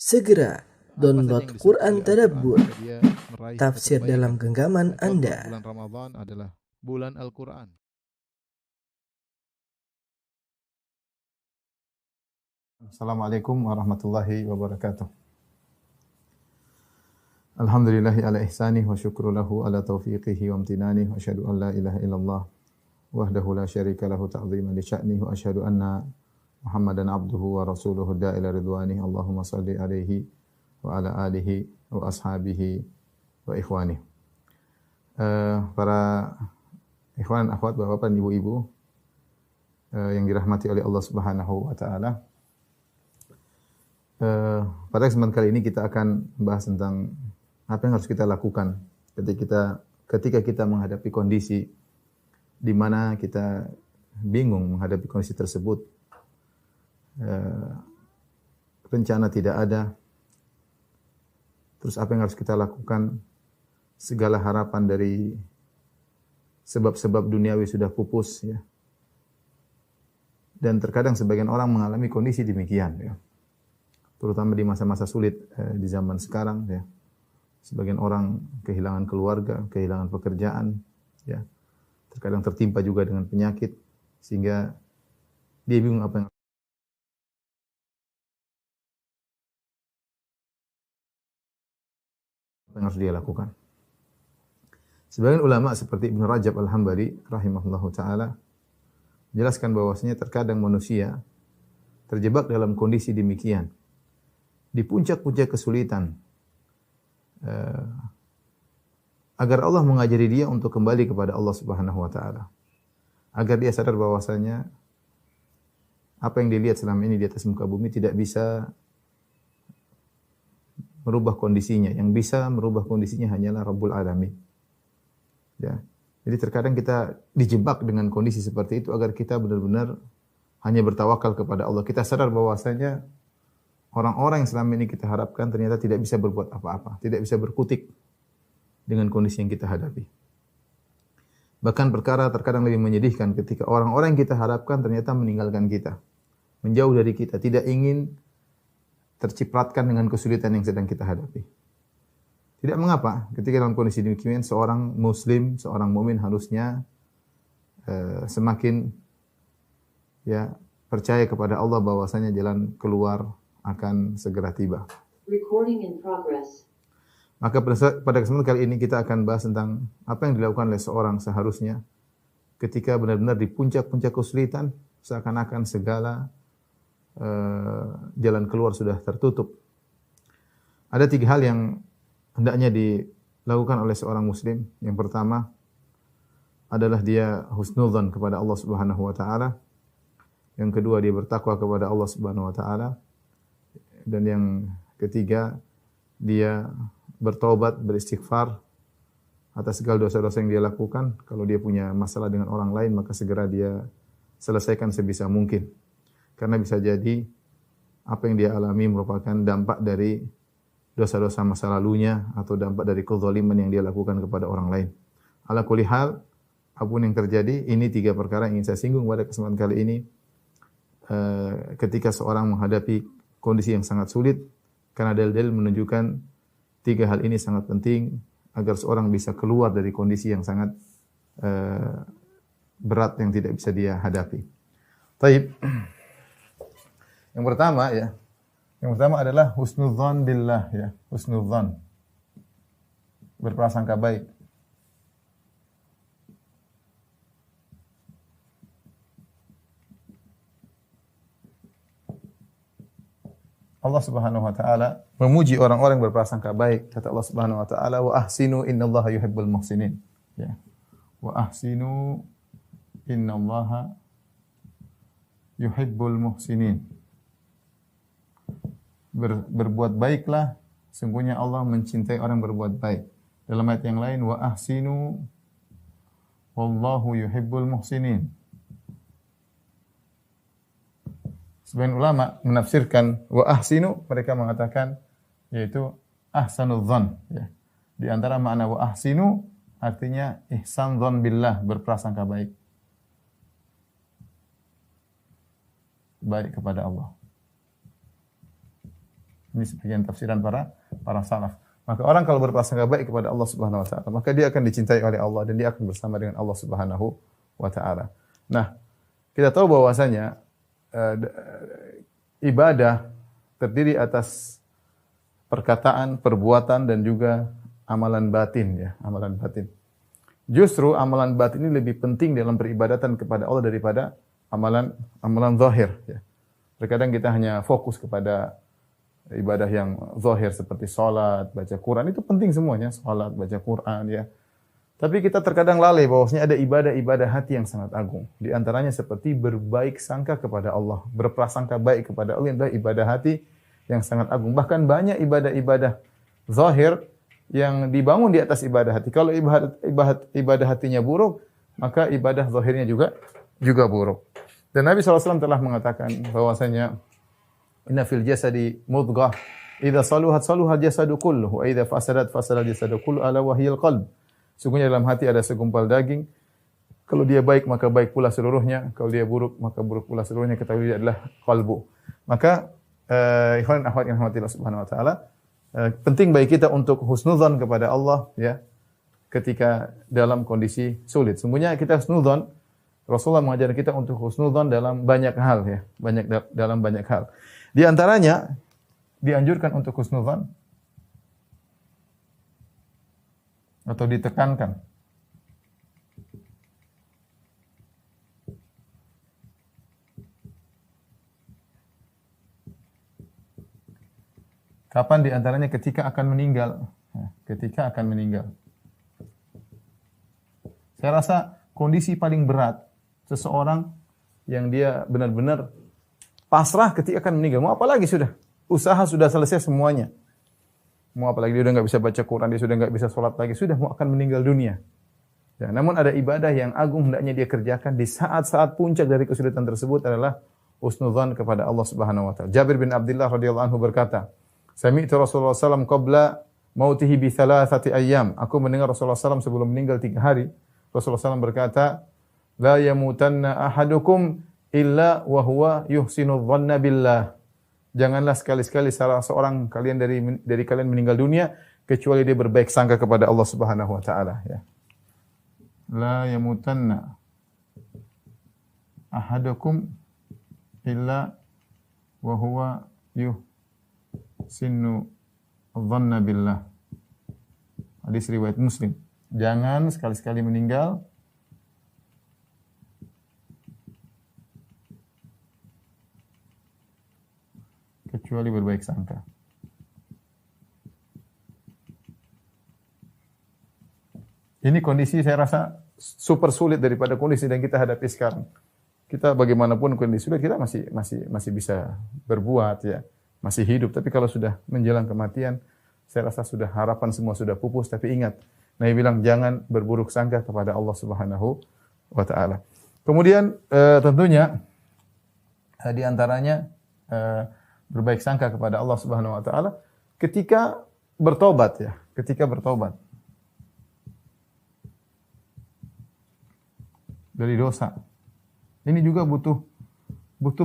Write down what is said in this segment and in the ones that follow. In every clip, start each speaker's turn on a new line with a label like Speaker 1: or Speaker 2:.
Speaker 1: Segera
Speaker 2: Apa saja
Speaker 1: download
Speaker 2: yang disebut
Speaker 1: Quran
Speaker 2: oleh
Speaker 1: Tadabbur,
Speaker 2: Al-Quran, dia meraih
Speaker 1: tafsir
Speaker 2: keterbaik.
Speaker 1: dalam genggaman
Speaker 2: Contoh,
Speaker 1: Anda.
Speaker 2: bulan Ramadan adalah bulan Al-Quran.
Speaker 3: Assalamualaikum warahmatullahi wabarakatuh. Alhamdulillahi ala ihsanih wa syukru lahu ala taufiqihi wa amtinanih wa asyhadu an la ilaha illallah wahdahu la syarika lahu ta'ziman li sya'nih wa asyhadu anna Muhammadan abduhu wa rasuluhu da'ila ridwanih. Allahumma salli alaihi wa ala alihi wa ashabihi wa ikhwanih. Para ikhwan, akhwat, bapak-bapak dan ibu-ibu yang dirahmati oleh Allah Subhanahu wa taala. Pada kesempatan kali ini kita akan membahas tentang apa yang harus kita lakukan ketika kita menghadapi kondisi di mana kita bingung menghadapi kondisi tersebut. Rencana tidak ada. Terus apa yang harus kita lakukan? Segala harapan dari sebab-sebab duniawi sudah pupus, ya. Dan terkadang sebagian orang mengalami kondisi demikian, ya. Terutama di masa-masa sulit di zaman sekarang, ya. Sebagian orang kehilangan keluarga, kehilangan pekerjaan, ya. Terkadang tertimpa juga dengan penyakit sehingga dia bingung apa yang harus dia lakukan. Sebagian ulama seperti Ibnu Rajab Al-Hambali rahimahullahu taala menjelaskan bahwasanya terkadang manusia terjebak dalam kondisi demikian. Di puncak-puncak kesulitan, agar Allah mengajari dia untuk kembali kepada Allah Subhanahu wa taala. Agar dia sadar bahwasanya apa yang dilihat selama ini di atas muka bumi tidak bisa merubah kondisinya. Yang bisa merubah kondisinya hanyalah Rabbul Alamin. Ya. Jadi terkadang kita dijebak dengan kondisi seperti itu agar kita benar-benar hanya bertawakal kepada Allah. Kita sadar bahwasanya orang-orang yang selama ini kita harapkan ternyata tidak bisa berbuat apa-apa, tidak bisa berkutik dengan kondisi yang kita hadapi. Bahkan perkara terkadang lebih menyedihkan ketika orang-orang yang kita harapkan ternyata meninggalkan kita, menjauh dari kita, tidak ingin tercipratkan dengan kesulitan yang sedang kita hadapi. Tidak mengapa ketika dalam kondisi demikian seorang muslim, seorang mukmin harusnya semakin percaya kepada Allah bahwasanya jalan keluar akan segera tiba.
Speaker 4: Recording in progress.
Speaker 3: Maka pada kesempatan kali ini kita akan bahas tentang apa yang dilakukan oleh seorang seharusnya ketika benar-benar di puncak-puncak kesulitan, seakan-akan segala jalan keluar sudah tertutup. Ada 3 hal yang hendaknya dilakukan oleh seorang muslim. Yang pertama adalah dia husnudzan kepada Allah Subhanahu wa taala. Yang kedua dia bertakwa kepada Allah Subhanahu wa taala. Dan yang ketiga, dia bertaubat, beristighfar atas segala dosa-dosa yang dia lakukan. Kalau dia punya masalah dengan orang lain, maka segera dia selesaikan sebisa mungkin. Karena bisa jadi apa yang dia alami merupakan dampak dari dosa-dosa masa lalunya atau dampak dari kezaliman yang dia lakukan kepada orang lain. Ala kulli hal, apapun yang terjadi, ini 3 perkara yang ingin saya singgung pada kesempatan kali ini. Ketika seorang menghadapi kondisi yang sangat sulit, karena dalil-dalil menunjukkan 3 hal ini sangat penting agar seorang bisa keluar dari kondisi yang sangat berat yang tidak bisa dia hadapi. Baik. Yang pertama adalah husnudzan billah, ya, husnudzan. Berprasangka baik. Allah Subhanahu wa taala memuji orang-orang yang berprasangka baik. Kata Allah Subhanahu wa taala, "Wa ahsinu innallaha yuhibbul muhsinin." Ya. Wa ahsinu innallaha yuhibbul muhsinin. Berbuat baiklah, sungguhnya Allah mencintai orang berbuat baik. Dalam ayat yang lain, wa ahsinu wallahu yuhibbul muhsinin. Sebagian ulama menafsirkan wa ahsinu, mereka mengatakan yaitu ahsanudzan, ya. Di antara makna wa ahsinu artinya ihsan dzan billah, berprasangka baik. Baik kepada Allah. Ini sebagian tafsiran para salaf. Maka orang kalau berprasangka baik kepada Allah Subhanahu wa taala, maka dia akan dicintai oleh Allah dan dia akan bersama dengan Allah Subhanahu wa taala. Nah, kita tahu bahwasanya ibadah terdiri atas perkataan, perbuatan dan juga amalan batin ya, amalan batin. Justru amalan batin ini lebih penting dalam peribadatan kepada Allah daripada amalan zahir ya. Terkadang kita hanya fokus kepada ibadah yang zahir seperti salat, baca Quran itu penting semuanya, salat, baca Quran ya. Tapi kita terkadang lalai bahwasanya ada ibadah-ibadah hati yang sangat agung. Di antaranya seperti berbaik sangka kepada Allah, berprasangka baik kepada Allah, yang adalah ibadah hati yang sangat agung. Bahkan banyak ibadah-ibadah zahir yang dibangun di atas ibadah hati. Kalau ibadah hatinya buruk, maka ibadah zahirnya juga buruk. Dan Nabi SAW telah mengatakan bahwasanya inna fil jasadi mudghah idza saluhat saluhal jasadu kulluhu wa idza fasadat fasadal jasadu kulluhu ala wahyil qalb. Sungguhnya dalam hati ada segumpal daging. Kalau dia baik maka baik pula seluruhnya, kalau dia buruk maka buruk pula seluruhnya. Ketahui dia adalah qalbu. Maka ikhwan akhwat yang dirahmati Allah Subhanahu wa taala, penting bagi kita untuk husnudzan kepada Allah ya ketika dalam kondisi sulit. Sungguhnya kita husnudzan, Rasulullah mengajar kita untuk husnudzan dalam banyak hal ya, dalam banyak hal. Di antaranya dianjurkan untuk husnudzan atau ditekankan kapan di antaranya ketika akan meninggal. Ketika akan meninggal. Saya rasa kondisi paling berat seseorang yang dia benar-benar pasrah ketika akan meninggal. Mau apa lagi sudah? Usaha sudah selesai semuanya. Mau apa lagi? Dia sudah enggak bisa baca Quran, dia sudah enggak bisa sholat lagi, sudah mau akan meninggal dunia. Ya, namun ada ibadah yang agung hendaknya dia kerjakan di saat-saat puncak dari kesulitan tersebut adalah husnudzan kepada Allah Subhanahu wa taala. Jabir bin Abdullah radhiyallahu anhu berkata, "Sami'tu Rasulullah sallallahu qabla mautihi bi thalathati ayyam." Aku mendengar Rasulullah sallallahu sebelum meninggal 3 hari. Rasulullah sallallahu berkata, "La yamutanna ahadukum illa wa huwa yuhsinu dhanna billah." Janganlah sekali-sekali salah seorang kalian dari kalian meninggal dunia kecuali dia berbaik sangka kepada Allah Subhanahu wa taala ya. La yamutanna ahadukum illa wa huwa yuhsinu dhanna billah. Hadis riwayat Muslim. Jangan sekali-sekali meninggal kecuali berbaik sangka. Ini kondisi saya rasa super sulit daripada kondisi yang kita hadapi sekarang. Kita bagaimanapun kondisi sulit, kita masih bisa berbuat ya, masih hidup. Tapi kalau sudah menjelang kematian, saya rasa sudah harapan semua sudah pupus. Tapi ingat, Nabi bilang jangan berburuk sangka kepada Allah Subhanahu wa taala. Kemudian tentunya di antaranya berbaik sangka kepada Allah Subhanahu wa taala ketika bertobat ya, ketika bertobat dari dosa. Ini juga butuh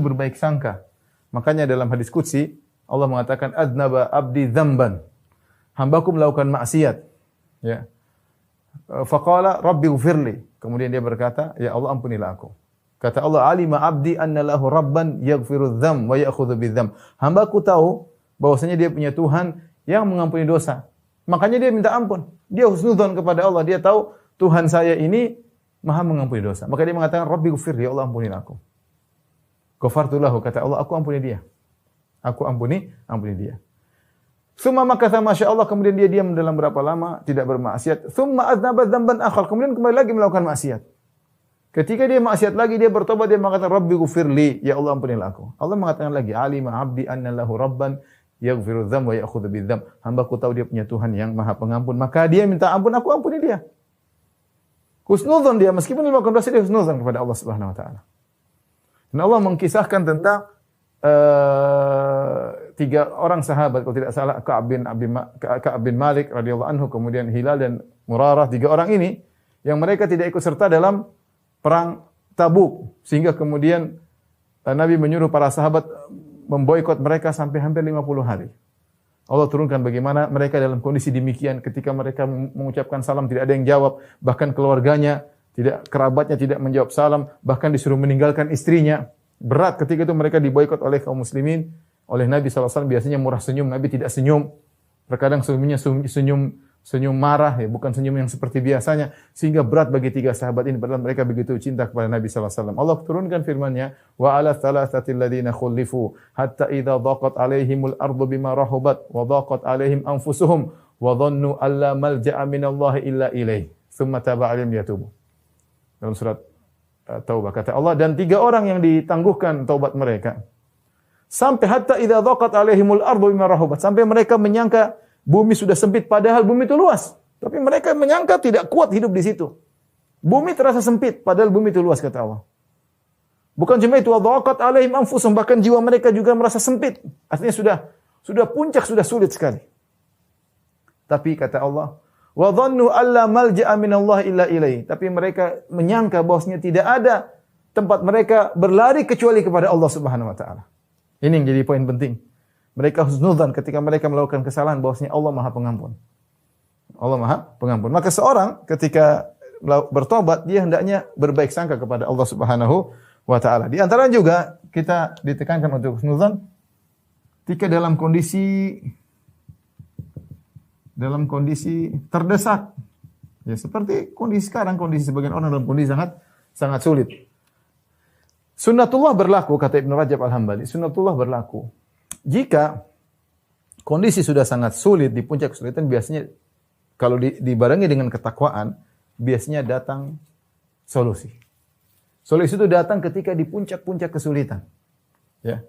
Speaker 3: berbaik sangka. Makanya dalam hadis qudsi Allah mengatakan adnaba abdi dzamban. Hambaku melakukan maksiat. Ya. Faqala rabbighfirli. Kemudian dia berkata, "Ya Allah ampunilah aku." Kata Allah, "Alima abdi anna lahu rabban yaghfiru dzam wa ya'khudhu bidzam." Hambaku tahu bahwasanya dia punya Tuhan yang mengampuni dosa. Makanya dia minta ampun. Dia husnudzon kepada Allah. Dia tahu Tuhan saya ini Maha mengampuni dosa. Maka dia mengatakan, "Rabbighfir, ya Allah ampunilah aku." Ghafartu lahu, kata Allah, aku ampuni dia. Aku ampuni dia. Summa makatha masyaallah, kemudian dia diam dalam berapa lama tidak bermaksiat. Summa adznaba dzamban akhar, kemudian kembali lagi melakukan maksiat. Ketika dia maksiat lagi, dia bertobat, dia mengatakan Rabbighfirli, ya Allah ampunilah aku. Allah mengatakan lagi, "Alima 'abdi anna lahu rabban yaghfiru dzam wa ya'khudhu bidzam." Hambaku tahu dia punya Tuhan yang Maha Pengampun, maka dia minta ampun, aku ampuni dia. Husnudzon dia, meskipun dia melakukan dosa, dia husnudzon kepada Allah Subhanahu wa taala. Dan Allah mengkisahkan tentang 3 orang sahabat, kalau tidak salah Ka'ab bin Malik radhiyallahu anhu, kemudian Hilal dan Murarah, 3 orang ini yang mereka tidak ikut serta dalam perang Tabuk, sehingga kemudian Nabi menyuruh para sahabat memboikot mereka sampai hampir 50 hari. Allah turunkan bagaimana mereka dalam kondisi demikian ketika mereka mengucapkan salam tidak ada yang jawab, bahkan keluarganya, kerabatnya tidak menjawab salam, bahkan disuruh meninggalkan istrinya. Berat ketika itu mereka diboikot oleh kaum muslimin, oleh Nabi SAW biasanya murah senyum, Nabi tidak senyum. Terkadang senyum marah, ya, bukan senyum yang seperti biasanya, sehingga berat bagi tiga sahabat ini padahal mereka begitu cinta kepada Nabi SAW. Allah turunkan firman-Nya, wa ala thalathatil ladzina khulifu hatta idza dhaqat alaihimul ardu bima rahubat wa dhaqat alaihim anfusuhum wa dhannu alla malja'a minallahi illa ilaih tsumma taba 'alaihim liyatubu. Dalam surat Taubah kata Allah, dan tiga orang yang ditangguhkan taubat mereka sampai hatta idza dhaqat alaihimul ardu bima rahubat, sampai mereka menyangka bumi sudah sempit padahal bumi itu luas. Tapi mereka menyangka tidak kuat hidup di situ. Bumi terasa sempit padahal bumi itu luas kata Allah. Bukan cuma itu, dhaqat alaihim anfusuhum, bahkan jiwa mereka juga merasa sempit. Artinya sudah puncak, sudah sulit sekali. Tapi kata Allah, wa dhannu alla malja'a minallahi illa ilaih. Tapi mereka menyangka bahwasanya tidak ada tempat mereka berlari kecuali kepada Allah Subhanahu wa taala. Ini yang jadi poin penting. Mereka husnudzan ketika mereka melakukan kesalahan bahwasanya Allah Maha Pengampun. Allah Maha Pengampun. Maka seorang ketika bertobat dia hendaknya berbaik sangka kepada Allah Subhanahu wa taala. Di antara juga kita ditekankan untuk husnudzan ketika dalam kondisi terdesak. Ya seperti kondisi sekarang, kondisi sebagian orang dalam kondisi sangat sulit. Sunnatullah berlaku kata Ibnu Rajab Al-Hambali. Sunnatullah berlaku. Jika kondisi sudah sangat sulit, di puncak kesulitan, biasanya kalau dibarengi dengan ketakwaan, biasanya datang solusi. Solusi itu datang ketika di puncak-puncak kesulitan. Ya.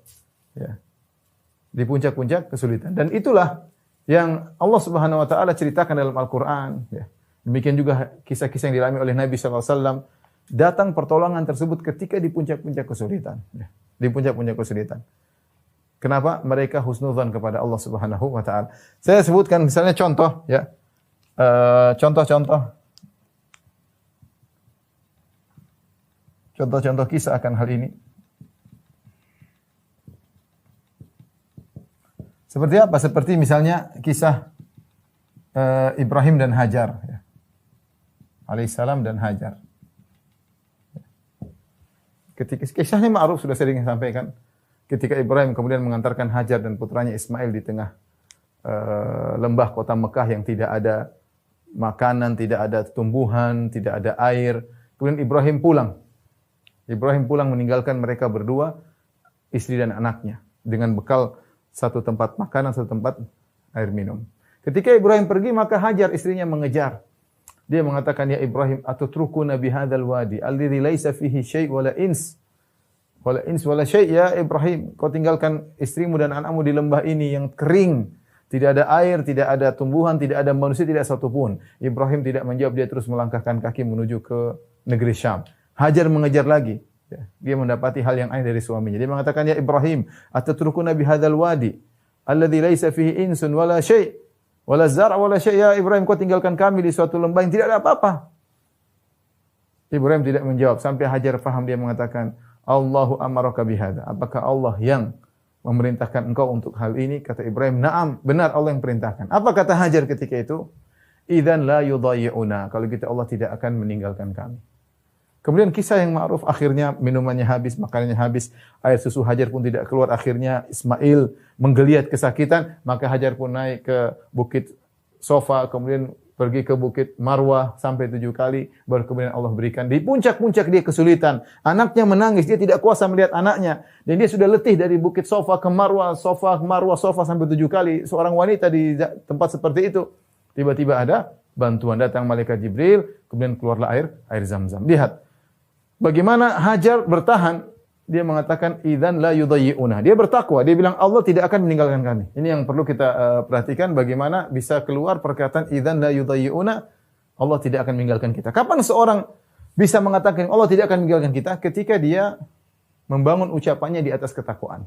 Speaker 3: Di puncak-puncak kesulitan. Dan itulah yang Allah Subhanahu wa taala ceritakan dalam Al-Qur'an, ya. Demikian juga kisah-kisah yang dialami oleh Nabi sallallahu alaihi wasallam. Datang pertolongan tersebut ketika di puncak-puncak kesulitan, ya. Di puncak-puncak kesulitan. Kenapa? Mereka husnudzan kepada Allah Subhanahu wa taala. Saya sebutkan misalnya contoh, ya. Contoh-contoh kisah akan hal ini. Seperti apa? Seperti misalnya kisah Ibrahim dan Hajar, ya. Alaihissalam dan Hajar. Ketika kisahnya ma'ruf sudah sering sampaikan. Ketika Ibrahim kemudian mengantarkan Hajar dan putranya Ismail di tengah lembah kota Mekah yang tidak ada makanan, tidak ada tumbuhan, tidak ada air. Kemudian Ibrahim pulang. Meninggalkan mereka berdua, istri dan anaknya, dengan bekal satu tempat makanan, satu tempat air minum. Ketika Ibrahim pergi, maka Hajar istrinya mengejar. Dia mengatakan, ya Ibrahim, atutrukuna bihadzal wadi alladzi laisa fihi syai' wala ins wala syai'. Ya Ibrahim, kau tinggalkan istrimu dan anakmu di lembah ini yang kering, tidak ada air, tidak ada tumbuhan, tidak ada manusia, tidak satu pun. Ibrahim tidak menjawab, dia terus melangkahkan kaki menuju ke negeri Syam. Hajar mengejar lagi. Dia mendapati hal yang aneh dari suaminya. Dia mengatakan, ya Ibrahim, atatrukuna bihadzal wadi alladzi laisa fihi insun wala syai' wala zar' wala syai'. Ya Ibrahim, kau tinggalkan kami di suatu lembah yang tidak ada apa-apa. Ibrahim tidak menjawab sampai Hajar faham. Dia mengatakan, Allahu amaraka bihadza. Apakah Allah yang memerintahkan engkau untuk hal ini? Kata Ibrahim, na'am, benar Allah yang perintahkan. Apa kata Hajar ketika itu? Idzan la yudayyi'una. Kalau gitu Allah tidak akan meninggalkan kami. Kemudian kisah yang ma'ruf, akhirnya minumannya habis, makanannya habis, air susu Hajar pun tidak keluar. Akhirnya Ismail menggeliat kesakitan, maka Hajar pun naik ke bukit Sofa, kemudian pergi ke bukit Marwah sampai 7 kali, baru kemudian Allah berikan. Di puncak-puncak dia kesulitan, anaknya menangis, dia tidak kuasa melihat anaknya, dan dia sudah letih dari bukit Sofa ke Marwah, Sofa ke Marwah, Sofa sampai 7 kali. Seorang wanita di tempat seperti itu, tiba-tiba ada bantuan, datang malaikat Jibril, kemudian keluarlah air Zam-Zam. Lihat bagaimana Hajar bertahan. Dia mengatakan idzan la yudayyi'una. Dia bertakwa, dia bilang Allah tidak akan meninggalkan kami. Ini yang perlu kita perhatikan, bagaimana bisa keluar perkataan idzan la yudayyi'una, Allah tidak akan meninggalkan kita. Kapan seorang bisa mengatakan Allah tidak akan meninggalkan kita? Ketika dia membangun ucapannya di atas ketakwaan.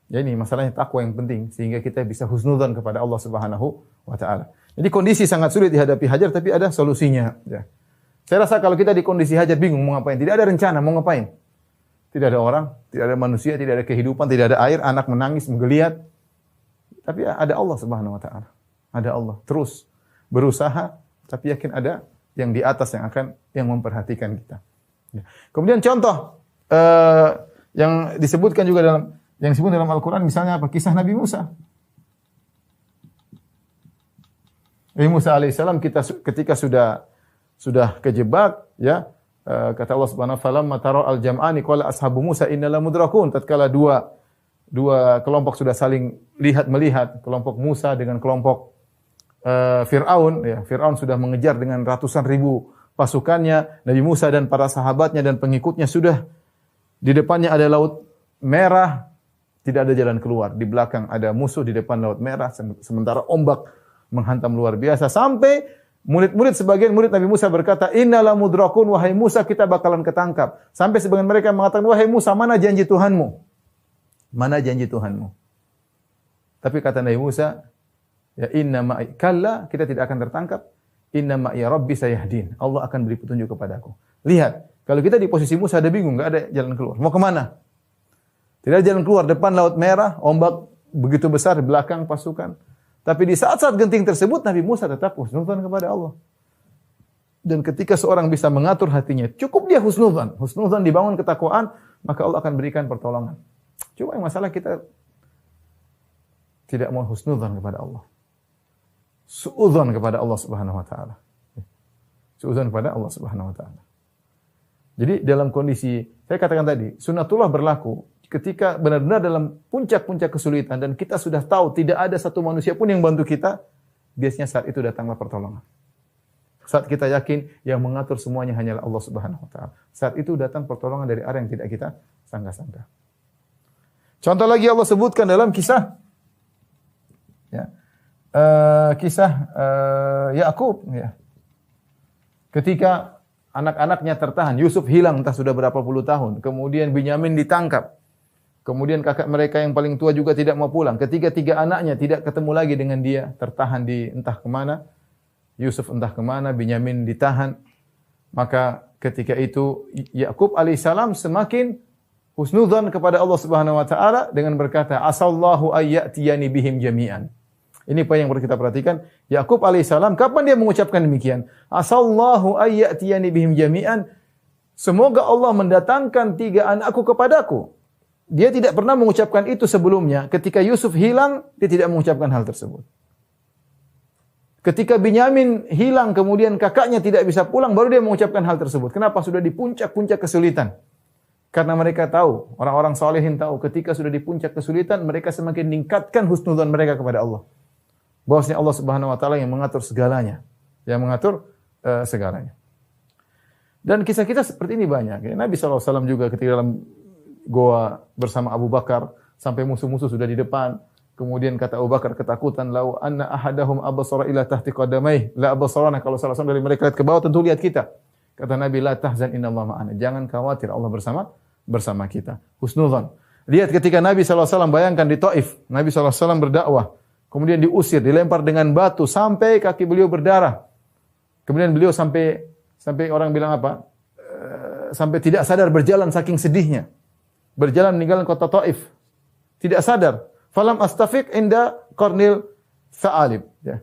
Speaker 3: Ya, ini masalahnya takwa yang penting sehingga kita bisa husnudzan kepada Allah Subhanahu wa taala. Jadi kondisi sangat sulit dihadapi Hajar, tapi ada solusinya, ya. Saya rasa kalau kita di kondisi Hajar bingung mau ngapain, tidak ada rencana mau ngapain. Tidak ada orang, tidak ada manusia, tidak ada kehidupan, tidak ada air, anak menangis, menggeliat. Tapi ada Allah Subhanahu wa taala. Ada Allah. Terus berusaha tapi yakin ada yang di atas yang memperhatikan kita. Ya. Kemudian contoh yang disebutkan juga yang disebut dalam Al-Qur'an misalnya apa? Kisah Nabi Musa. Nabi Musa alaihissalam ketika sudah kejebak, ya, kata Allah Subhanahu wa taala, "Falamma tara al-jam'ani qala ashabu Musa inna lamudrakun." Tatkala dua kelompok sudah saling melihat, kelompok Musa dengan kelompok Fir'aun, ya, Fir'aun sudah mengejar dengan ratusan ribu pasukannya, Nabi Musa dan para sahabatnya dan pengikutnya sudah di depannya ada laut merah, tidak ada jalan keluar. Di belakang ada musuh, di depan laut merah, sementara ombak menghantam luar biasa sampai sebagian murid Nabi Musa berkata, "Innala mudrakun, wahai Musa, kita bakalan ketangkap." Sampai sebagian mereka mengatakan, "Wahai Musa, mana janji Tuhanmu?" Mana janji Tuhanmu? Tapi kata Nabi Musa, ya inna ma'i kalla, kita tidak akan tertangkap. Inna ma'i rabbi sayahdin. Allah akan beri petunjuk kepadaku. Lihat, kalau kita di posisi Musa ada bingung, enggak ada jalan keluar. Mau kemana? Tidak ada jalan keluar. Depan laut merah, ombak begitu besar, di belakang pasukan. Tapi di saat-saat genting tersebut, Nabi Musa tetap husnudzan kepada Allah. Dan ketika seorang bisa mengatur hatinya, cukup dia husnudzan. Husnudzan dibangun ketakwaan, maka Allah akan berikan pertolongan. Cuma yang masalah kita tidak mau husnudzan kepada Allah. Suudzan kepada Allah Subhanahu wa taala. Suudzan kepada Allah Subhanahu wa taala. Jadi dalam kondisi saya katakan tadi, sunnatullah berlaku ketika benar-benar dalam puncak-puncak kesulitan dan kita sudah tahu tidak ada satu manusia pun yang bantu kita, biasanya saat itu datanglah pertolongan. Saat kita yakin yang mengatur semuanya hanyalah Allah Subhanahu wa taala. Saat itu datang pertolongan dari arah yang tidak kita sangka-sangka. Contoh lagi Allah sebutkan dalam kisah Yakub, ya. Ketika anak-anaknya tertahan, Yusuf hilang entah sudah berapa puluh tahun, kemudian Binyamin ditangkap. Kemudian kakak mereka yang paling tua juga tidak mau pulang. Ketiga anaknya tidak ketemu lagi dengan dia, tertahan di entah kemana. Yusuf entah kemana, Binyamin ditahan. Maka ketika itu Yakub alaihissalam semakin husnudzan kepada Allah Subhanahu wa taala dengan berkata, "Asallahu ayyatiyani bihim jami'an." Ini apa yang perlu kita perhatikan. Yakub alaihissalam kapan dia mengucapkan demikian? Asallahu ayyatiyani bihim jami'an. Semoga Allah mendatangkan 3 anakku kepadaku. Dia tidak pernah mengucapkan itu sebelumnya. Ketika Yusuf hilang, dia tidak mengucapkan hal tersebut. Ketika Binyamin hilang, kemudian kakaknya tidak bisa pulang, baru dia mengucapkan hal tersebut. Kenapa? Sudah di puncak-puncak kesulitan. Karena mereka tahu, orang-orang salihin tahu, ketika sudah di puncak kesulitan, mereka semakin meningkatkan husnudzan mereka kepada Allah. Bahwasanya Allah Subhanahu wa taala yang mengatur segalanya, yang mengatur segalanya. Dan kisah-kisah seperti ini banyak. Nabi SAW juga ketika dalam goa bersama Abu Bakar, sampai musuh-musuh sudah di depan. Kemudian kata Abu Bakar ketakutan, "Lau anna ahadahum absara ila tahti qadamai, la absarana." Kalau salah seorang dari mereka lihat ke bawah tentu lihat kita. Kata Nabi, "La tahzan innallaha ma'ana." Jangan khawatir, Allah bersama kita. Husnudzan. Lihat ketika Nabi SAW bayangkan di Taif, Nabi SAW berdakwah, kemudian diusir, dilempar dengan batu sampai kaki beliau berdarah. Kemudian beliau sampai orang bilang apa? Sampai tidak sadar berjalan saking sedihnya. Berjalan meninggalkan kota Taif. Tidak sadar. Falam astafiq inda qarnil Sa'alib. Ya.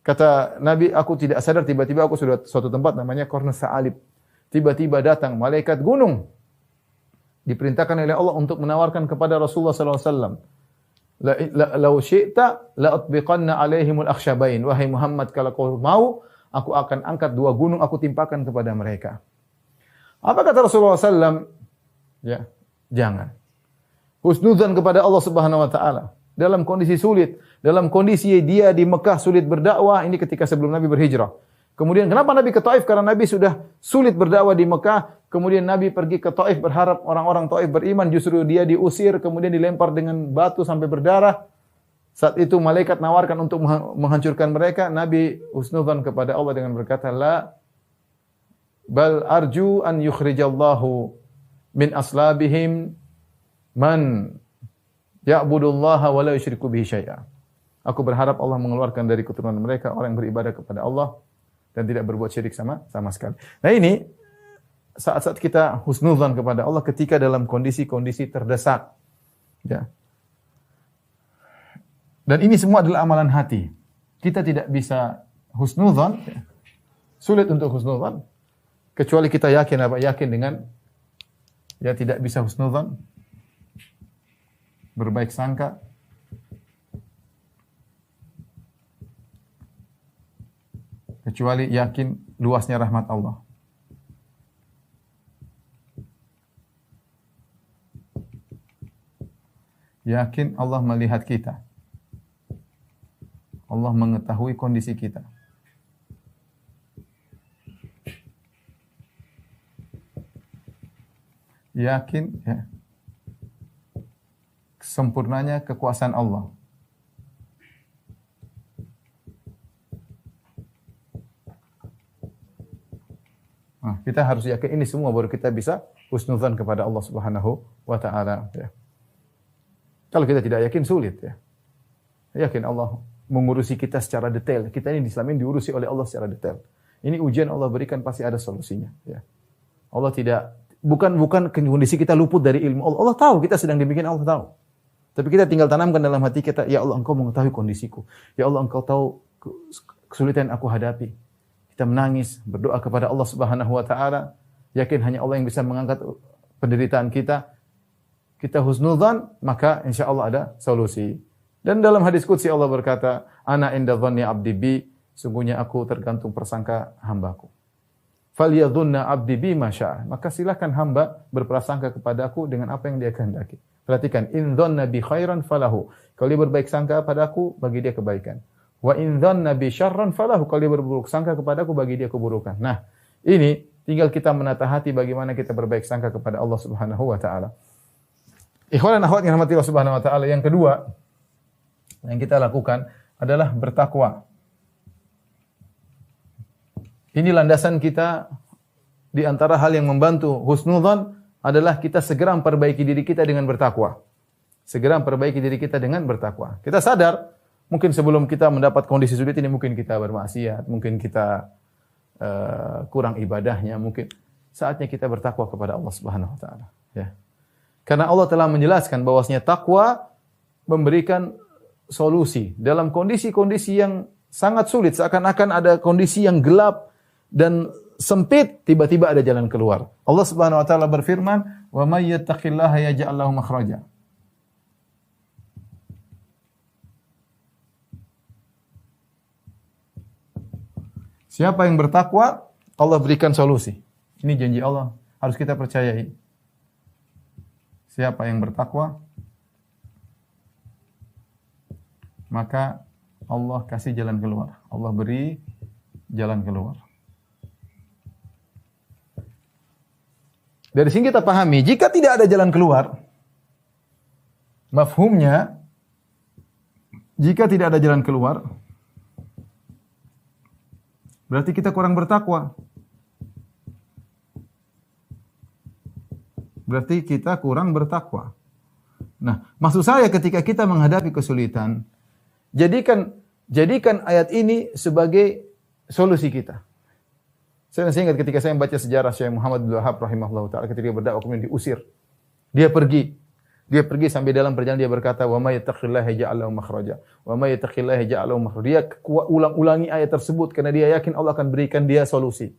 Speaker 3: Kata Nabi, aku tidak sadar, tiba-tiba aku sudah suatu tempat namanya Qarnus Sa'alib. Tiba-tiba datang malaikat gunung. Diperintahkan oleh Allah untuk menawarkan kepada Rasulullah SAW. Lau syi'ta la'utbiqanna alaihimul akhsyabain. Wahai Muhammad, kalau kau mau, aku akan angkat 2 gunung, aku timpakan kepada mereka. Apa kata Rasulullah SAW? Ya, jangan. Husnudzan kepada Allah Subhanahu wa taala. Dalam kondisi sulit, dalam kondisi dia di Mekah sulit berdakwah, ini ketika sebelum Nabi berhijrah. Kemudian kenapa Nabi ke Taif? Karena Nabi sudah sulit berdakwah di Mekah. Kemudian Nabi pergi ke Taif berharap orang-orang Taif beriman, justru dia diusir, kemudian dilempar dengan batu sampai berdarah. Saat itu malaikat nawarkan untuk menghancurkan mereka. Nabi husnudzan kepada Allah dengan berkata, "La bal arju an yukhrijallahu min aslabihim man ya'budullaha wa la yusyriku bihi syai'a." Aku berharap Allah mengeluarkan dari keturunan mereka orang yang beribadah kepada Allah dan tidak berbuat syirik sama sekali. Nah ini saat-saat kita husnudzan kepada Allah ketika dalam kondisi-kondisi terdesak. Ya. Dan ini semua adalah amalan hati. Kita tidak bisa husnudzan, sulit untuk husnudzan, kecuali kita yakin apa? Yakin dengan ya tidak bisa husnudzan, berbaik sangka. Kecuali yakin luasnya rahmat Allah. Yakin Allah melihat kita. Allah mengetahui kondisi kita. Yakin ya, sempurnanya kekuasaan Allah. Nah, kita harus yakin ini semua baru kita bisa husnudzan kepada Allah Subhanahu wa taala ya. Kalau kita tidak yakin sulit ya. Yakin Allah mengurusi kita secara detail. Kita ini di Islam ini diurusi oleh Allah secara detail. Ini ujian Allah berikan pasti ada solusinya ya. Allah tidak bukan kondisi kita luput dari ilmu Allah. Allah tahu kita sedang dibikin, Allah tahu. Tapi kita tinggal tanamkan dalam hati kita, ya Allah Engkau mengetahui kondisiku. Ya Allah Engkau tahu kesulitan yang aku hadapi. Kita menangis, berdoa kepada Allah Subhanahu wa taala, yakin hanya Allah yang bisa mengangkat penderitaan kita. Kita husnudzan, maka insyaallah ada solusi. Dan dalam hadis qudsi Allah berkata, ana inda dhanni 'abdi bi, sungguhnya aku tergantung prasangka hambaku. Falyadhunna 'abdi bi ma syaa. Maka silakan hamba berprasangka kepadaku dengan apa yang dia kehendaki. Perhatikan, in dhanna bi khairan falahu. Kalau dia berbaik sangka padaku, bagi dia kebaikan. Wa in dhanna bi syarran falahu. Kalau dia berburuk sangka kepadaku, bagi dia keburukan. Nah, ini tinggal kita menata hati bagaimana kita berbaik sangka kepada Allah Subhanahu wa taala. Ikhwan dan akhwat yang dirahmati Allah Subhanahu wa taala, yang kedua yang kita lakukan adalah bertakwa. Ini landasan kita di antara hal yang membantu husnudzan adalah kita segera memperbaiki diri kita dengan bertakwa. Segera memperbaiki diri kita dengan bertakwa. Kita sadar mungkin sebelum kita mendapat kondisi sulit ini mungkin kita bermaksiat, mungkin kita kurang ibadahnya, mungkin saatnya kita bertakwa kepada Allah Subhanahu wa taala, ya. Karena Allah telah menjelaskan bahwasanya takwa memberikan solusi dalam kondisi-kondisi yang sangat sulit, seakan-akan ada kondisi yang gelap dan sempit, tiba-tiba ada jalan keluar. Allah Subhanahu wa taala berfirman, "Wa may yattaqillaha yaj'al lahu makhraja." Siapa yang bertakwa, Allah berikan solusi. Ini janji Allah, harus kita percayai. Siapa yang bertakwa, maka Allah kasih jalan keluar. Allah beri jalan keluar. Dari sini kita pahami, jika tidak ada jalan keluar, mafhumnya, jika tidak ada jalan keluar, berarti kita kurang bertakwa. Berarti kita kurang bertakwa. Nah, maksud saya ketika kita menghadapi kesulitan, jadikan ayat ini sebagai solusi kita. Saya masih ingat ketika saya membaca sejarah Syekh Muhammad bin Wahab rahimahullah taala ketika dia berdakwah kemudian diusir. Dia pergi sampai dalam perjalanan dia berkata, "Wa may yattaqillaha yaj'al lahu makhraja. Wa may yattaqillaha yaj'al lahu makhraja." Dia ulang-ulangi ayat tersebut karena dia yakin Allah akan berikan dia solusi.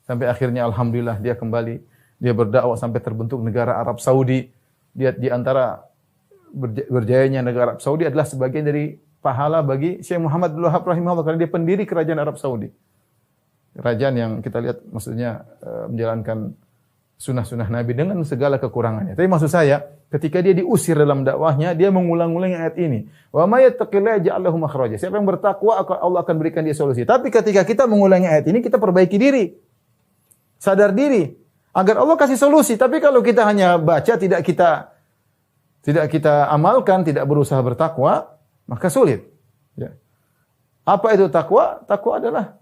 Speaker 3: Sampai akhirnya alhamdulillah dia kembali, dia berdakwah sampai terbentuk negara Arab Saudi. Dia di antara berjayanya negara Arab Saudi adalah sebagian dari pahala bagi Syekh Muhammad bin Wahab rahimahullah karena dia pendiri kerajaan Arab Saudi. Kerajaan yang kita lihat maksudnya menjalankan sunnah-sunnah Nabi dengan segala kekurangannya. Tapi maksud saya, ketika dia diusir dalam dakwahnya, dia mengulang-ulang ayat ini. Wa may yattaqillaha yaj'al lahu makhraja. Siapa yang bertakwa, Allah akan berikan dia solusi. Tapi ketika kita mengulangi ayat ini, kita perbaiki diri. Sadar diri agar Allah kasih solusi. Tapi kalau kita hanya baca, tidak kita amalkan, tidak berusaha bertakwa, maka sulit. Ya. Apa itu takwa? Takwa adalah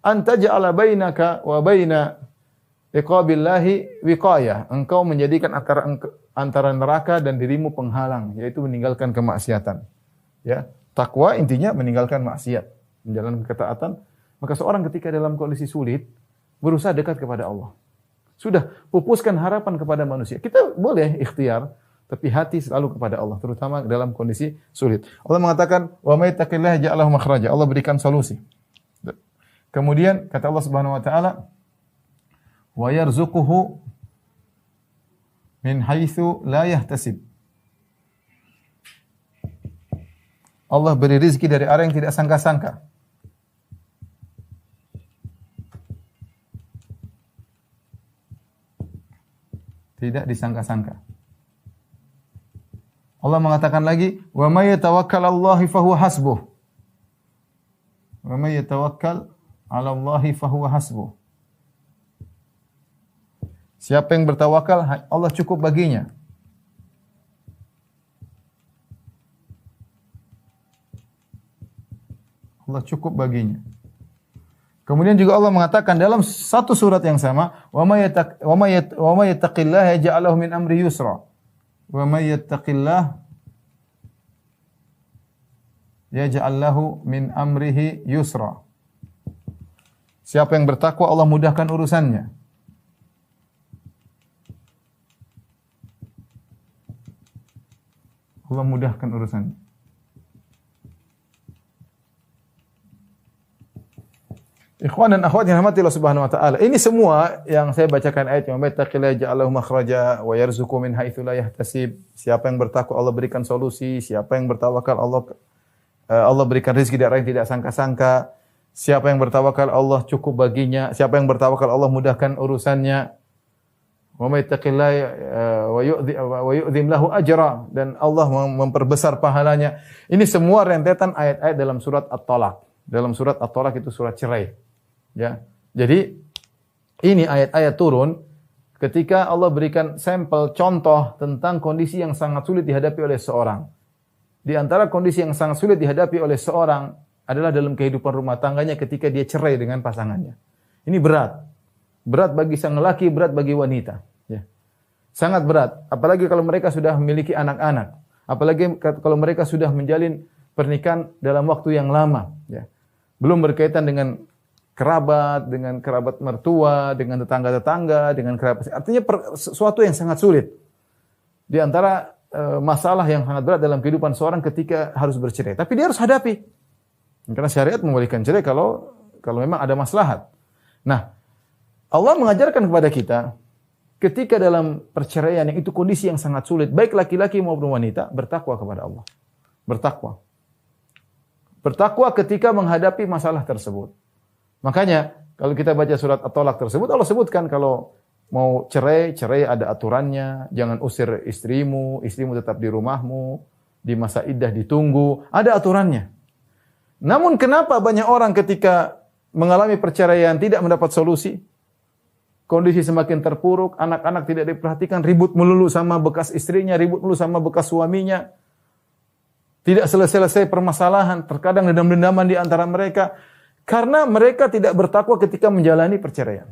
Speaker 3: anta ja'ala bainaka wa baina iqabillahi wiqayah. Engkau menjadikan antara neraka dan dirimu penghalang, yaitu meninggalkan kemaksiatan. Ya, takwa intinya meninggalkan maksiat, menjalankan ketaatan. Maka seorang ketika dalam kondisi sulit berusaha dekat kepada Allah. Sudah pupuskan harapan kepada manusia. Kita boleh ikhtiar, tapi hati selalu kepada Allah, terutama dalam kondisi sulit. Allah mengatakan, "Wa may yattaqillaha ja'al lahu makhraja." Allah berikan solusi. Kemudian kata Allah Subhanahu wa taala, "Wa yarzuquhu min haitsu la yahtasib." Allah beri rezeki dari arah yang tidak sangka-sangka. Tidak disangka-sangka. Allah mengatakan lagi, "Wa may yatawakkal 'alallahi fahuwa hasbuh." Wa may yatawakkal 'alallahi fahuwa hasbuh. Siapa yang bertawakal, Allah cukup baginya. Allah cukup baginya. Kemudian juga Allah mengatakan dalam satu surat yang sama, "Wa may yattaqillaha yaj'al lahu min amri yusra." Wa may yattaqillah yaj'al lahu min amrihi yusra. Siapa yang bertakwa, Allah mudahkan urusannya. Allah mudahkan urusannya. Ikhwan dan akhwat yang dirahmati Allah Subhanahu wa taala. Ini semua yang saya bacakan ayatnya, "Wa may yattaqillaha yaj'al lahu makhraja wa yarzuqhu min haitsu la yahtasib." Siapa yang bertakwa, Allah berikan solusi. Siapa yang bertawakal, Allah berikan rezeki dari arah yang tidak sangka-sangka. Siapa yang bertawakal, Allah cukup baginya. Siapa yang bertawakal, Allah mudahkan urusannya. Wa may yattaqillaha wa yu'dhim lahu ajra, dan Allah memperbesar pahalanya. Ini semua rentetan ayat-ayat dalam surat At-Talaq. Dalam surat At-Talaq itu surat cerai. Ya. Jadi ini ayat-ayat turun ketika Allah berikan sampel contoh tentang kondisi yang sangat sulit dihadapi oleh seorang. Di antara kondisi yang sangat sulit dihadapi oleh seorang adalah dalam kehidupan rumah tangganya ketika dia cerai dengan pasangannya. Ini berat. Berat bagi sang lelaki, berat bagi wanita. Ya. Sangat berat. Apalagi kalau mereka sudah memiliki anak-anak. Apalagi kalau mereka sudah menjalin pernikahan dalam waktu yang lama. Ya. Belum berkaitan dengan kerabat mertua, dengan tetangga-tetangga, dengan kerabat. Artinya sesuatu yang sangat sulit. Di antara masalah yang sangat berat dalam kehidupan seorang ketika harus bercerai. Tapi dia harus hadapi. Karena syariat membolehkan cerai kalau memang ada maslahat. Nah, Allah mengajarkan kepada kita ketika dalam perceraian yang itu kondisi yang sangat sulit, baik laki-laki maupun wanita, bertakwa kepada Allah. Bertakwa. Bertakwa ketika menghadapi masalah tersebut. Makanya kalau kita baca surat At-Talaq tersebut, Allah sebutkan kalau mau cerai ada aturannya, jangan usir istrimu tetap di rumahmu, di masa iddah ditunggu, ada aturannya. Namun kenapa banyak orang ketika mengalami perceraian tidak mendapat solusi? Kondisi semakin terpuruk, anak-anak tidak diperhatikan, ribut melulu sama bekas istrinya, ribut melulu sama bekas suaminya. Tidak selesai-selesai permasalahan, terkadang dendam-dendaman di antara mereka. Karena mereka tidak bertakwa ketika menjalani perceraian.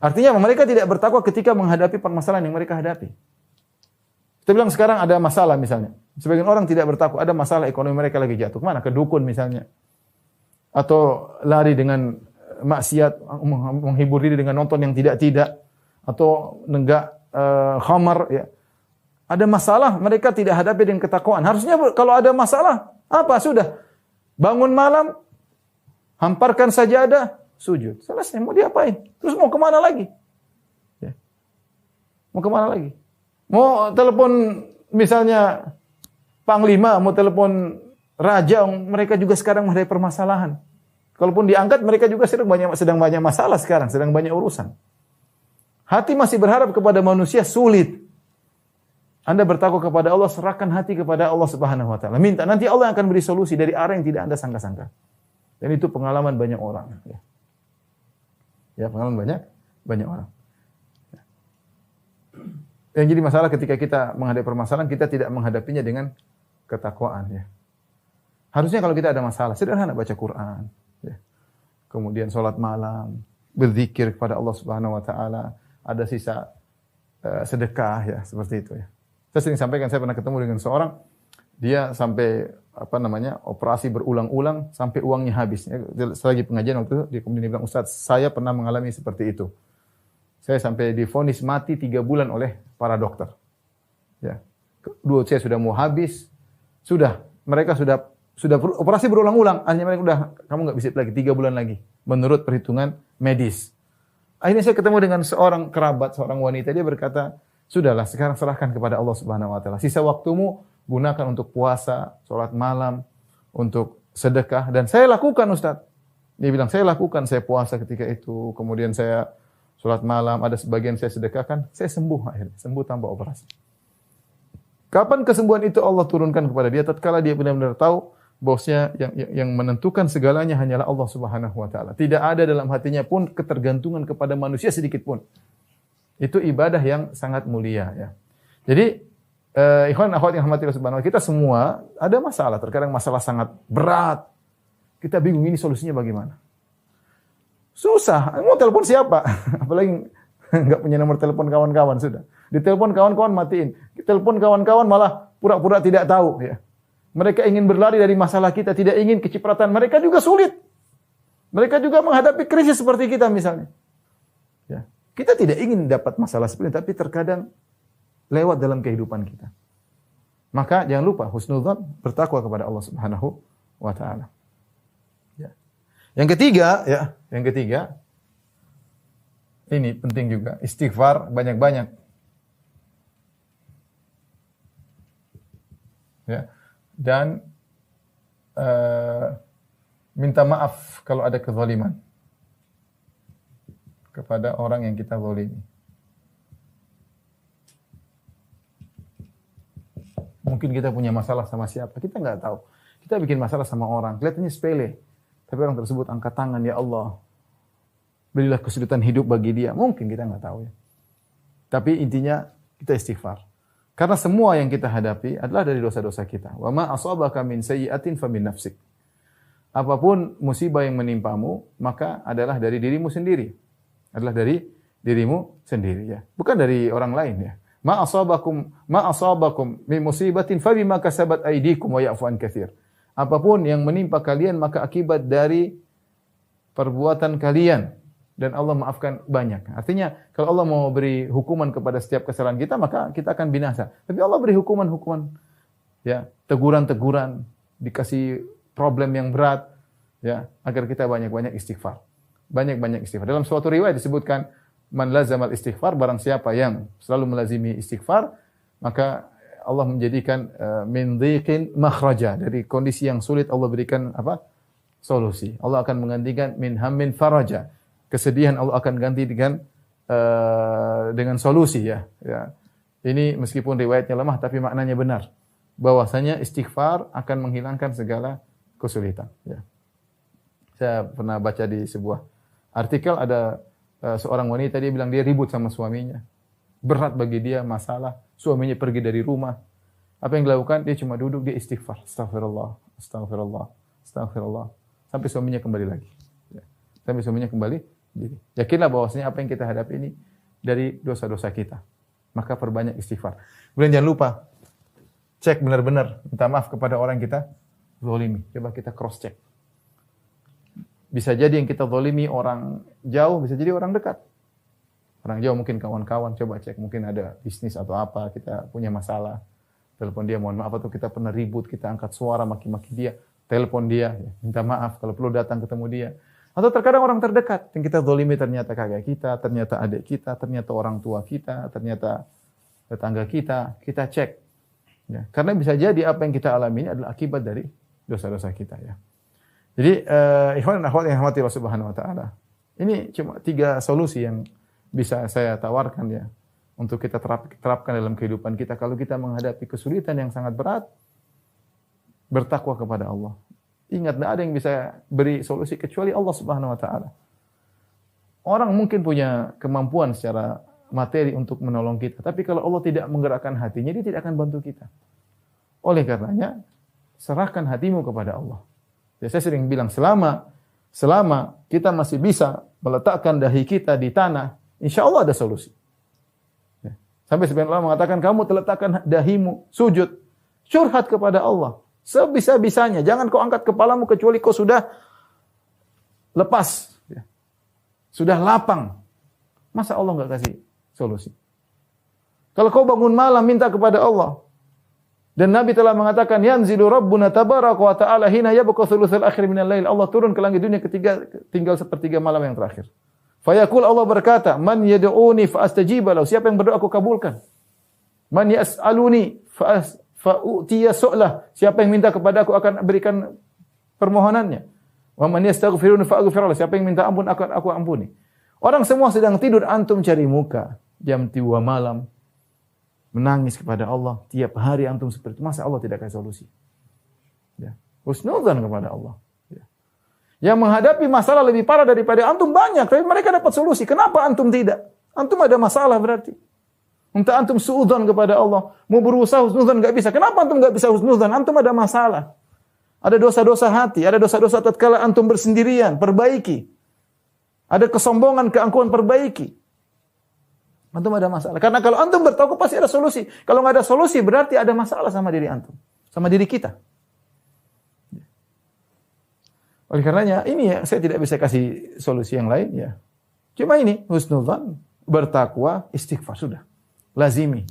Speaker 3: Artinya mereka tidak bertakwa ketika menghadapi permasalahan yang mereka hadapi. Kita bilang sekarang ada masalah misalnya. Sebagian orang tidak bertakwa, ada masalah ekonomi mereka lagi jatuh. Kemana? Ke dukun misalnya. Atau lari dengan maksiat, menghibur diri dengan nonton yang tidak-tidak. Atau nenggak khamar. Ya. Ada masalah, mereka tidak hadapi dengan ketakwaan. Harusnya kalau ada masalah, apa? Sudah. Bangun malam, hamparkan sajadah, sujud. Selesai, mau diapain? Terus mau kemana lagi? Ya. Mau kemana lagi? Mau telepon misalnya panglima, mau telepon raja, mereka juga sekarang menghadapi permasalahan. Kalaupun diangkat, mereka juga sedang banyak masalah sekarang, sedang banyak urusan. Hati masih berharap kepada manusia sulit. Anda bertakwa kepada Allah, serahkan hati kepada Allah Subhanahu wa taala. Minta, nanti Allah akan beri solusi dari arah yang tidak Anda sangka-sangka. Dan itu pengalaman banyak orang. Ya, pengalaman banyak orang. Yang jadi masalah ketika kita menghadapi permasalahan, kita tidak menghadapinya dengan ketakwaan. Ya. Harusnya kalau kita ada masalah, sederhana baca Quran. Ya. Kemudian sholat malam, berzikir kepada Allah Subhanahu wa taala, ada sisa sedekah, ya, seperti itu. Ya. Saya sering sampaikan, saya pernah ketemu dengan seorang, dia sampai operasi berulang-ulang sampai uangnya habis. Selagi pengajian waktu itu, kemudian dia bilang, "Ustaz, saya pernah mengalami seperti itu. Saya sampai divonis mati 3 bulan oleh para dokter." Ya. Duit saya sudah mau habis. Mereka sudah operasi berulang-ulang. Hanya mereka udah, kamu nggak bisa lagi 3 bulan lagi. Menurut perhitungan medis. Akhirnya saya ketemu dengan seorang kerabat, seorang wanita. Dia berkata, sudahlah sekarang serahkan kepada Allah Subhanahu Wa Taala. Sisa waktumu gunakan untuk puasa, sholat malam, untuk sedekah. Dan saya lakukan, Ustaz. Dia bilang, saya lakukan. Saya puasa ketika itu. Kemudian saya sholat malam. Ada sebagian saya sedekahkan. Saya sembuh akhirnya. Sembuh tanpa operasi. Kapan kesembuhan itu Allah turunkan kepada dia? Tatkala dia benar-benar tahu bahwasanya yang menentukan segalanya hanyalah Allah Subhanahu Wa Taala. Tidak ada dalam hatinya pun ketergantungan kepada manusia sedikit pun. Itu ibadah yang sangat mulia. Ya. Jadi, ikhwan akhwat yang rahmati Allah Subhanahu Wa Taala, kita semua ada masalah. Terkadang masalah sangat berat. Kita bingung ini solusinya bagaimana. Susah. Mau telepon siapa? Apalagi nggak punya nomor telepon kawan-kawan sudah. Ditelepon kawan-kawan matiin. Telepon kawan-kawan malah pura-pura tidak tahu. Ya. Mereka ingin berlari dari masalah kita, tidak ingin kecipratan. Mereka juga sulit. Mereka juga menghadapi krisis seperti kita misalnya. Ya. Kita tidak ingin dapat masalah seperti ini, tapi terkadang lewat dalam kehidupan kita. Maka jangan lupa husnudzan, bertakwa kepada Allah Subhanahu Wa Taala. Ya. Yang ketiga, ini penting juga, istighfar banyak-banyak. Ya. Dan minta maaf kalau ada kezaliman kepada orang yang kita zalimi. Mungkin kita punya masalah sama siapa, kita nggak tahu. Kita bikin masalah sama orang, kelihatannya sepele. Tapi orang tersebut angkat tangan, ya Allah, berilah kesulitan hidup bagi dia. Mungkin kita nggak tahu ya. Tapi intinya kita istighfar. Karena semua yang kita hadapi adalah dari dosa-dosa kita. Wa ma asabaka min sayyi'atin famin nafsik. Apapun musibah yang menimpamu, maka adalah dari dirimu sendiri. Adalah dari dirimu sendiri ya. Bukan dari orang lain ya. Ma asabakum min musibatin fabima kasabat aydikum wa ya'fu an katsir. Apapun yang menimpa kalian maka akibat dari perbuatan kalian. Dan Allah maafkan banyak. Artinya, kalau Allah mau beri hukuman kepada setiap kesalahan kita, maka kita akan binasa. Tapi Allah beri hukuman-hukuman, ya, teguran-teguran, dikasih problem yang berat, ya, agar kita banyak-banyak istighfar. Banyak-banyak istighfar. Dalam suatu riwayat disebutkan, man lazamal istighfar, barang siapa yang selalu melazimi istighfar, maka Allah menjadikan min dhiqin makhraja. Dari kondisi yang sulit Allah berikan apa? Solusi. Allah akan menggantikan min hammin faraja. Kesedihan Allah akan ganti dengan solusi ya. Ya. Ini meskipun riwayatnya lemah tapi maknanya benar. Bahwasanya istighfar akan menghilangkan segala kesulitan. Ya. Saya pernah baca di sebuah artikel ada seorang wanita, dia bilang dia ribut sama suaminya. Berat bagi dia masalah, suaminya pergi dari rumah. Apa yang dilakukan? Dia cuma duduk, dia istighfar. Astagfirullah, astagfirullah, astagfirullah. Sampai suaminya kembali lagi. Ya. Sampai suaminya kembali. Jadi, yakinlah bahwasanya apa yang kita hadapi ini dari dosa-dosa kita. Maka perbanyak istighfar. Kemudian jangan lupa cek benar-benar, minta maaf kepada orang yang kita zalimi. Coba kita cross check. Bisa jadi yang kita zalimi orang jauh, bisa jadi orang dekat. Orang jauh mungkin kawan-kawan, coba cek mungkin ada bisnis atau apa, kita punya masalah. Telepon dia, mohon maaf, atau kita pernah ribut, kita angkat suara maki-maki dia, telepon dia, ya, minta maaf kalau perlu datang ketemu dia. Atau terkadang orang terdekat yang kita zalimi ternyata kakak kita, ternyata adik kita, ternyata orang tua kita, ternyata tetangga kita cek. Ya, karena bisa jadi apa yang kita alami ini adalah akibat dari dosa-dosa kita ya. Jadi ikhwan dan akhwat yang rahmati Allah Subhanahu Wa Taala. Ini cuma 3 solusi yang bisa saya tawarkan ya untuk kita terapkan dalam kehidupan kita kalau kita menghadapi kesulitan yang sangat berat. Bertakwa kepada Allah. Ingat, tidak ada yang bisa beri solusi kecuali Allah Subhanahu Wa Taala. Orang mungkin punya kemampuan secara materi untuk menolong kita, tapi kalau Allah tidak menggerakkan hatinya, dia tidak akan bantu kita. Oleh karenanya, serahkan hatimu kepada Allah. Ya, saya sering bilang, selama kita masih bisa meletakkan dahi kita di tanah, insya Allah ada solusi. Ya. Sampai sebagian ulama mengatakan, kamu letakkan dahimu, sujud, curhat kepada Allah. Sebisa-bisanya. Jangan kau angkat kepalamu kecuali kau sudah lepas. Ya. Sudah lapang. Masa Allah enggak kasih solusi? Kalau kau bangun malam minta kepada Allah. Dan Nabi telah mengatakan yanzilu rabbuna tabaraka wa ta'ala hina yabqa thulutsal akhir minal lail. Allah turun ke langit dunia ketiga tinggal sepertiga malam yang terakhir. Fayaqul Allah berkata, "Man yad'uni fa astajiba lahu." Siapa yang berdoa aku kabulkan. "Man yas'aluni fa utiya su'lah." Siapa yang minta kepada aku akan berikan permohonannya. "Wa man yastaghfiruni fa aghfir lahu." Siapa yang minta ampun akan aku ampuni. Orang semua sedang tidur, antum cari muka jam 2 malam. Menangis kepada Allah tiap hari antum seperti itu. Masa Allah tidak kasih solusi? Ya. Husnudzan kepada Allah. Ya. Yang menghadapi masalah lebih parah daripada antum banyak, tapi mereka dapat solusi. Kenapa antum tidak? Antum ada masalah berarti. Entah antum suudzon kepada Allah, mau berusaha husnudzan enggak bisa. Kenapa antum enggak bisa husnudzan? Antum ada masalah. Ada dosa-dosa hati, ada dosa-dosa tatkala antum bersendirian, perbaiki. Ada kesombongan, keangkuhan, perbaiki. Antum ada masalah. Karena kalau antum bertaubat pasti ada solusi. Kalau nggak ada solusi berarti ada masalah sama diri antum, sama diri kita. Oleh karenanya ini ya saya tidak bisa kasih solusi yang lain ya. Cuma ini husnudzan, bertakwa, istighfar sudah. Lazimi.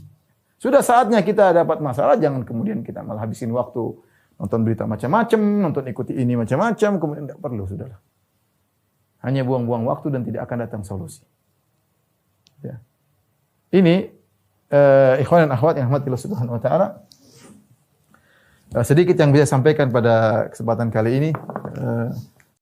Speaker 3: Sudah saatnya kita dapat masalah jangan kemudian kita malah habisin waktu nonton berita macam-macam, nonton ikuti ini macam-macam, kemudian tidak perlu sudahlah. Hanya buang-buang waktu dan tidak akan datang solusi. Ya. Ini ikhwan dan akhwat yang rahmati Allah Subhanahu wa taala. Sedikit yang bisa sampaikan pada kesempatan kali ini.